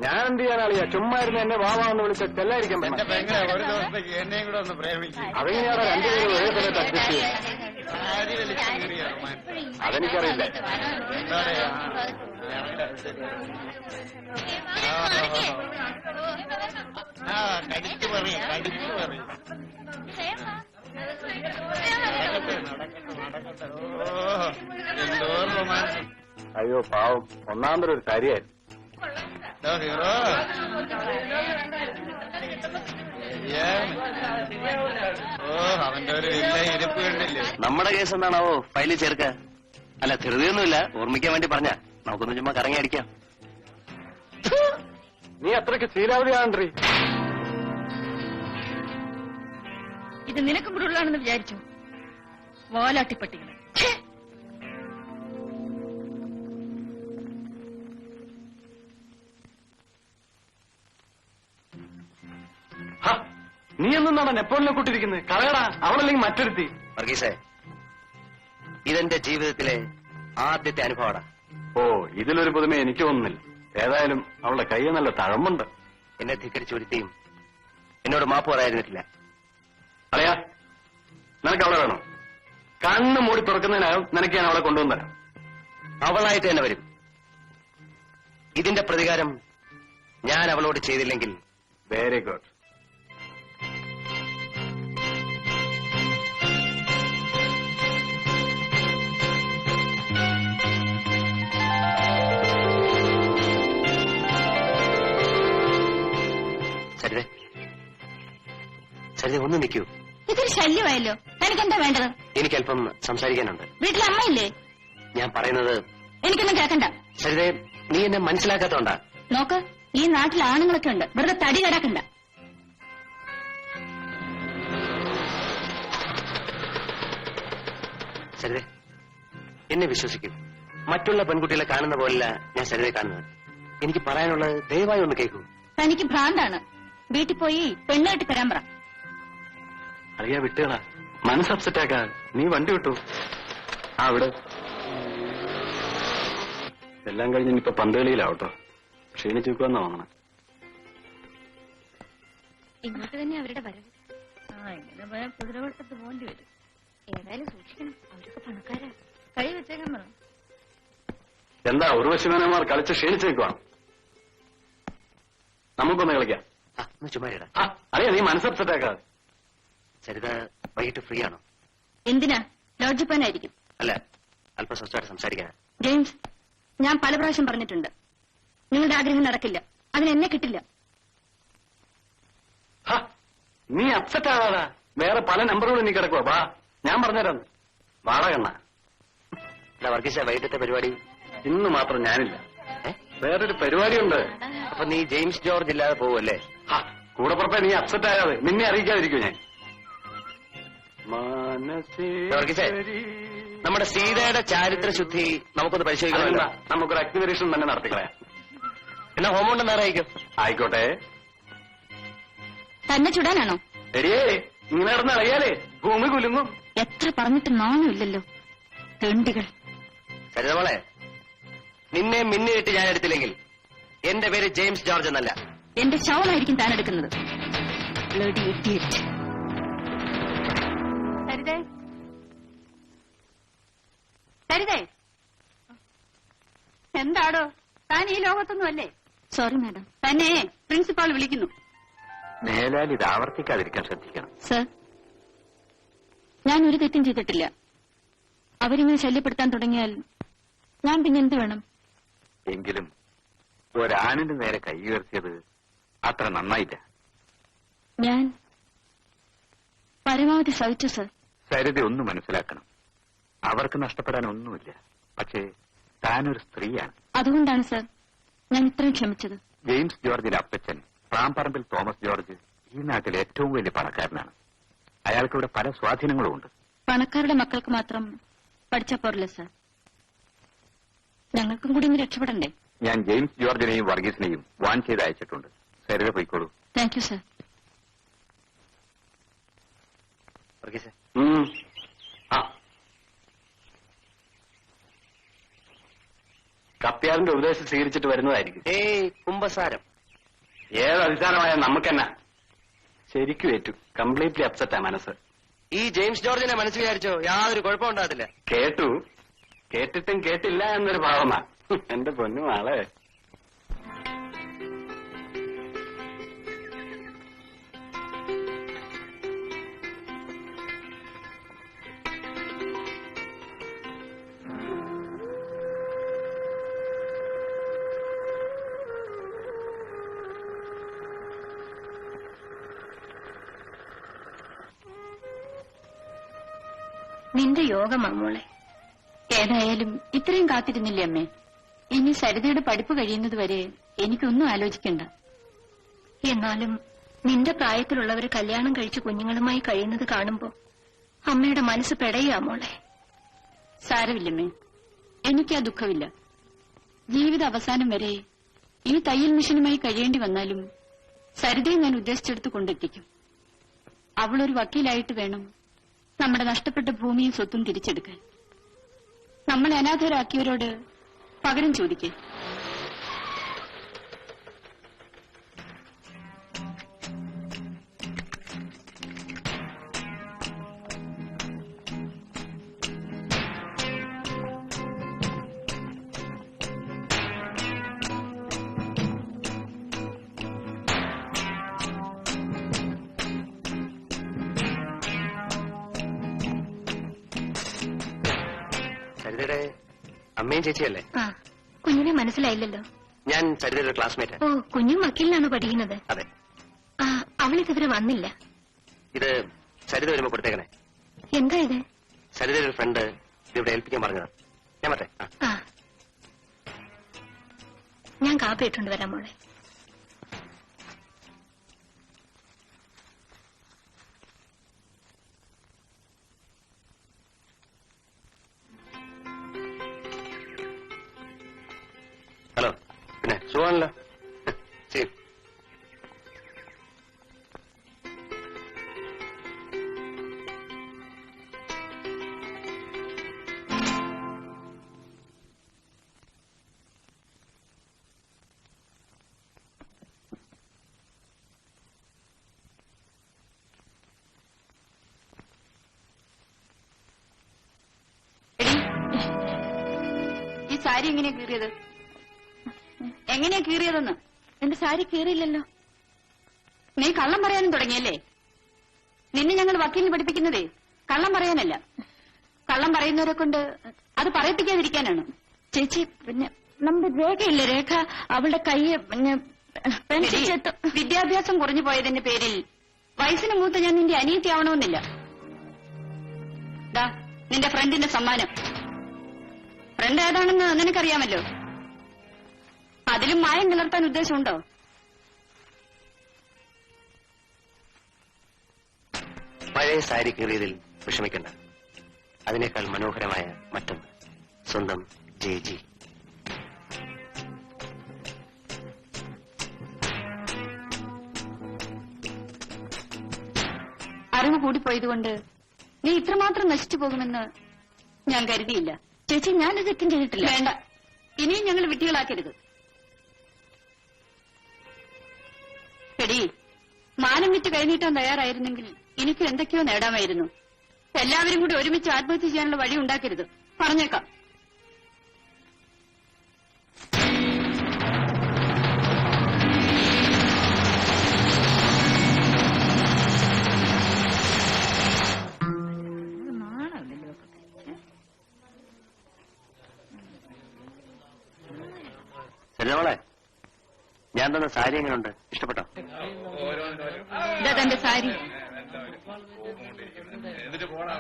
ഞാൻ എന്ത് ചെയ്യാനാളിയാ? ചുമ്മാ ഇരുന്ന് എന്നെ വാവാന്ന് വിളിച്ച ചെല്ലായിരിക്കാൻ എന്റെ പെങ്ങളെ ഒരു ദിവസത്തേക്ക് എന്നെയും കൂടെ ഒന്ന് പ്രേമിക്കും. അതെങ്ങനെയാണ് രണ്ടുപേരും ഒരേ സമയത്ത് അഡ്ജസ്റ്റ് ചെയ്യുന്നത്? അതെനിക്കറിയില്ല. കടിച്ചു പറയും. എന്തോ റൊമാൻസ്. അയ്യോ പാവം, ഒന്നാമതൊരു കാര്യമായിരുന്നു. ഹീറോ അവന്റെ ഒരു വലിയ ഇരിപ്പ് കണ്ടില്ലേ? നമ്മുടെ കേസ് എന്താണാവോ ഫയലിൽ ചേർക്ക? അല്ല, ധൃതിയൊന്നുമില്ല, ഓർമ്മിക്കാൻ വേണ്ടി പറഞ്ഞ. നമുക്കൊന്ന് ചുമ്മാ കറങ്ങി അടിക്കാം. നീ അത്രയ്ക്ക് ശീലാവധിയാണീ. ഇത് നിനക്കും കൂടെ ഉള്ളതാണെന്ന് വിചാരിച്ചു. വാലാട്ടിപ്പട്ടികൾ. നീ എന്നാണ് നെപ്പോളിനെ കൂട്ടിരിക്കുന്നത്? കളയടാ, അവളല്ലെങ്കിൽ മറ്റൊരുത്തി. വർഗീസേ, ഇതെന്റെ ജീവിതത്തിലെ ആദ്യത്തെ അനുഭവമാണ്. ഓ, ഇതിലൊരു പുതുമ എനിക്ക് തോന്നുന്നില്ല. ഏതായാലും അവളുടെ കൈ നല്ല തഴമ്പുണ്ട്. എന്നെ ധിക്കരിച്ചു വരുത്തിയും എന്നോട് മാപ്പ് പറയാതിരുന്നിട്ടില്ല. അറിയാ, നിനക്ക് അവളെ വേണോ? കണ്ണ് മൂടി തുറക്കുന്നതിനകം നിനക്ക് ഞാൻ അവളെ കൊണ്ടുവന്നരാം. അവളായിട്ട് തന്നെ വരും. ഇതിന്റെ പ്രതികാരം ഞാൻ അവളോട് ചെയ്തില്ലെങ്കിൽ. Very good. സരിത, ഒന്ന് നിൽക്കൂ. ഇതൊരു ശല്യമായല്ലോ. എനിക്കെന്താ വേണ്ടത്? എനിക്കല്പം സംസാരിക്കാനുണ്ട്. വീട്ടിൽ അമ്മയില്ലേ? ഞാൻ പറയുന്നത് എനിക്കൊന്നും കേൾക്കണ്ട. സരിത, നീ എന്നെ മനസ്സിലാക്കാത്തോണ്ടാ. നോക്ക്, ഈ നാട്ടിൽ ആണുങ്ങളൊക്കെ ഉണ്ട്. വെറുതെ തടി കിടക്കണ്ട. സരിത, എന്നെ വിശ്വസിക്കൂ. മറ്റുള്ള പെൺകുട്ടികളെ കാണുന്ന പോലല്ല ഞാൻ സരിതയെ കാണുന്നത്. എനിക്ക് പറയാനുള്ളത് ദയവായി ഒന്ന് കേൾക്കൂ. തനിക്ക് ഭ്രാന്താണ്. വീട്ടിൽ പോയി പെണ്ണ് കെട്ടി തരാൻ പറ. അറിയാ, വിട്ടുകളാ, മനസ്സ് അപ്സെറ്റാക്കാ. നീ വണ്ടി വിട്ടു. ആ, വിട്. എല്ലാം കഴിഞ്ഞ് ഇനിയിപ്പോ പന്തളിയിലാവട്ടോ. ക്ഷീണിച്ചു വെക്കുവെന്നാ തോന്നണേ. ഇങ്ങോട്ട് തന്നെ അവരുടെ വരവ്. ഇങ്ങനെ പോയാൽ കുതിരവട്ടത്ത് പോകേണ്ടി വരും. ഏതായാലും സൂക്ഷിക്കണം, അവരൊക്കെ പണക്കാരാ. കഴി വെച്ചേക്കാൻ പറ. എന്താ ഉർവശിമേനമാർ കളിച്ച് ക്ഷീണിച്ചു വെക്കുവാണ്? നമുക്കൊന്ന് കളിക്കാം. ചുമ്മാരിടാ. അറിയാ, നീ മനസ്സ് അപ്സെറ്റാക്കാതെ. സരിത വൈകിട്ട് ഫ്രീ ആണോ? എന്തിനാ? ലോഡ്ജിൽ പോകാനായിരിക്കും. അല്ല, അല്പം സ്വസ്ഥമായിട്ട് സംസാരിക്കാൻ. ജെയിംസ്, ഞാൻ പല പ്രാവശ്യം പറഞ്ഞിട്ടുണ്ട്, നിങ്ങളുടെ ആഗ്രഹം നടക്കില്ല. അതിന് എന്നെ കിട്ടില്ല. നീ അപ്സെറ്റ് ആവാതാ. വേറെ പല നമ്പറുകളും നീ കിടക്കുവാ. വാ, ഞാൻ പറഞ്ഞുതരാം. വാടകണ്ണ. വർഗീസ, വൈകിട്ടത്തെ പരിപാടി? ഇന്ന് മാത്രം ഞാനില്ല, വേറൊരു പരിപാടിയുണ്ട്. അപ്പൊ നീ ജെയിംസ് ജോർജ് ഇല്ലാതെ പോവല്ലേ? കൂടെ പുറപ്പെ നീ അപ്സെറ്റ് ആകാതെ. നിന്നെ അറിയിക്കാതിരിക്കും ഞാൻ. വർഗീസേ, നമ്മുടെ സീതയുടെ ചാരിത്ര ശുദ്ധി നമുക്കൊന്ന് പരിശോധിക്കണമല്ലോ. നമുക്കൊരു അഗ്നിപരീക്ഷണം തന്നെ നടത്തിക്കളയാം. എന്നാ ഹോമുണ്ടെന്ന് അറിയിക്കും. ആയിക്കോട്ടെ. തന്നെ ചുടാനാണോ? ശരിയേ, ഇങ്ങനെ നടന്ന് അറിയാലേ ഭൂമി കുലുങ്ങും. എത്ര പറഞ്ഞിട്ട് നാണമില്ലല്ലോ, തെണ്ടികൾ. സരിതമോളെ, നിന്നെ മിന്നിട്ട് ഞാൻ എടുത്തില്ലെങ്കിൽ എന്റെ പേര് ജെയിംസ് ജോർജ് എന്നല്ല. എന്റെ ശവമായിരിക്കും താൻ എടുക്കുന്നത്. എന്താടോ, താൻ ഈ ലോകത്തൊന്നും അല്ലേ? സോറി മാഡം, തന്നെ പ്രിൻസിപ്പാൾ വിളിക്കുന്നു. മേലാൽ ഇത് ആവർത്തിക്കാതിരിക്കാൻ ശ്രദ്ധിക്കണം. സർ, ഞാൻ ഒരു തെറ്റും ചെയ്തിട്ടില്ല. അവരിങ്ങനെ ശല്യപ്പെടുത്താൻ തുടങ്ങിയാൽ ഞാൻ പിന്നെ എന്ത് വേണം? എങ്കിലും ഒരാണിന്റെ നേരെ കൈ ഉയർത്തിയത് അത്ര നന്നായില്ല. ഞാൻ പരമാവധി സഹിച്ചു സർ. സരിത ഒന്ന് മനസ്സിലാക്കണം, അവർക്ക് നഷ്ടപ്പെടാൻ ഒന്നുമില്ല. പക്ഷേ താനൊരു സ്ത്രീയാണ്. അതുകൊണ്ടാണ് സർ ഞാൻ ഇത്രയും ക്ഷമിച്ചത്. ജെയിംസ് ജോർജിന്റെ അപ്പച്ചൻ പ്രാംപറമ്പിൽ തോമസ് ജോർജ് ഈ നാട്ടിലെ ഏറ്റവും വലിയ പണക്കാരനാണ്. അയാൾക്ക് ഇവിടെ പല സ്വാധീനങ്ങളും ഉണ്ട്. പണക്കാരുടെ മക്കൾക്ക് മാത്രം പഠിച്ചാ പോരല്ലോ സർ, ഞങ്ങൾക്കും കൂടി ഒന്ന് രക്ഷപ്പെടണ്ടേ? ഞാൻ ജെയിംസ് ജോർജിനെയും വർഗീസിനെയും വാൺ ചെയ്ത് അയച്ചിട്ടുണ്ട്. സരിത പോയിക്കോളൂ. Thank you sir. വർഗീസേ, കപ്പ്യാറിന്റെ ഉപദേശം സ്വീകരിച്ചിട്ട് വരുന്നതായിരിക്കും. ഏയ് കുംഭസാരം. ഏത് അധികാരമായ നമുക്കെന്നാ? ശരിക്കും ഏറ്റു. കംപ്ലീറ്റ്ലി അപ്സെറ്റാ മനസ്സ്. ഈ ജെയിംസ് ജോർജിനെ മനസ്സ് വിചാരിച്ചോ യാതൊരു കുഴപ്പമുണ്ടാകത്തില്ല. കേട്ടിട്ടും കേട്ടില്ല എന്നൊരു ഭാവമാ. എന്റെ പൊന്നു ആളെ. നിന്റെ യോഗമാ മോളെ. ഏതായാലും ഇത്രയും കാത്തിരുന്നില്ലേ അമ്മേ? ഇനി സരിതയുടെ പഠിപ്പ് കഴിയുന്നത് വരെ എനിക്കൊന്നും ആലോചിക്കണ്ട. എന്നാലും നിന്റെ പ്രായത്തിലുള്ളവർ കല്യാണം കഴിച്ച് കുഞ്ഞുങ്ങളുമായി കഴിയുന്നത് കാണുമ്പോ അമ്മയുടെ മനസ്സ് പെടയാ മോളെ. സാരമില്ലമ്മേ, എനിക്കാ ദുഃഖമില്ല. ജീവിത അവസാനം വരെ ഈ തയ്യൽ മിഷനുമായി കഴിയേണ്ടി വന്നാലും സരിതയെ ഞാൻ ഉദ്ദേശിച്ചെടുത്ത് കൊണ്ടെത്തിക്കും. അവളൊരു വക്കീലായിട്ട് വേണം നമ്മുടെ നഷ്ടപ്പെട്ട ഭൂമിയും സ്വത്തും തിരിച്ചെടുക്കാൻ. നമ്മളെ അനാഥരാക്കിയവരോട് പകരം ചോദിക്കേ. സരിതയുടെ അമ്മയും ചേച്ചിയല്ലേ? ആ, കുഞ്ഞിനെ മനസ്സിലായില്ലല്ലോ. ഞാൻ സരിതയുടെ ക്ലാസ്മേറ്റ്. ഓ, കുഞ്ഞും വക്കീലിനാണോ പഠിക്കുന്നത്? അതെ. ആ, അവളിതുവരെ വന്നില്ല. ഇത് സരിത വരുമ്പോ കൊടുത്തേക്കണേ. എന്താ ഇത്? സരിതയുടെ ഒരു ഫ്രണ്ട് ഇവിടെ ഏൽപ്പിക്കാൻ പറഞ്ഞതാ. ഞാൻ മറ്റേ ആ, ഞാൻ കാപ്പി ഇട്ടുകൊണ്ട് വരാം മോളെ. ഹലോ. പിന്നെ സുഖമാണല്ലോ. ശരി. ഈ സാരി എങ്ങനെയാ കീറിയത്? എങ്ങനെയാ കീറിയതെന്ന്? എന്റെ സാരി കീറിയില്ലല്ലോ. നീ കള്ളം പറയാനും തുടങ്ങിയല്ലേ? നിന്നെ ഞങ്ങൾ വക്കീലിന് പഠിപ്പിക്കുന്നതേ കള്ളം പറയാനല്ല. കള്ളം പറയുന്നവരെ കൊണ്ട് അത് പറയിപ്പിക്കാതിരിക്കാനാണ്. ചേച്ചി, പിന്നെ നമ്മുടെ രേഖയില്ലേ, രേഖ അവളുടെ കയ്യെ വിദ്യാഭ്യാസം കുറഞ്ഞു പോയതിന്റെ പേരിൽ വയസ്സിന് മൂത്ത് ഞാൻ നിന്റെ അനിയത്തിയാവണമെന്നില്ല. ദാ നിന്റെ ഫ്രണ്ടിന്റെ സമ്മാനം. ഫ്രണ്ട് ഏതാണെന്ന് നിനക്കറിയാമല്ലോ. അതിലും മായം കലർത്താൻ ഉദ്ദേശമുണ്ടോ? പഴയ സാരി കീറിയതിൽ വിഷമിക്കണ്ട. അതിനേക്കാൾ മനോഹരമായ മറ്റൊന്ന്. സ്വന്തം ജി. അറിവ് കൂടിപ്പോയതുകൊണ്ട് നീ ഇത്രമാത്രം നശിച്ചു പോകുമെന്ന് ഞാൻ കരുതിയില്ല. ചേച്ചി, ഞാനത് തെറ്റും ചെയ്തിട്ടില്ല. വേണ്ട, ഇനിയും ഞങ്ങൾ വിട്ടികളാക്കരുത്. എടി, മാനം വിറ്റ് കൈനീട്ടാൻ തയ്യാറായിരുന്നെങ്കിൽ എനിക്കും എന്തൊക്കെയോ നേടാമായിരുന്നു. എല്ലാവരും കൂടി ഒരുമിച്ച് ആത്മഹത്യ ചെയ്യാനുള്ള വഴി ഉണ്ടാക്കരുത്, പറഞ്ഞേക്കാം. സരിതമോളെ, ഞാൻ തന്ന സാരി എങ്ങനെയുണ്ട്? ഇഷ്ടപ്പെട്ടോ? ഇതാ തന്റെ സാരി. എന്നിട്ട് പോടാ.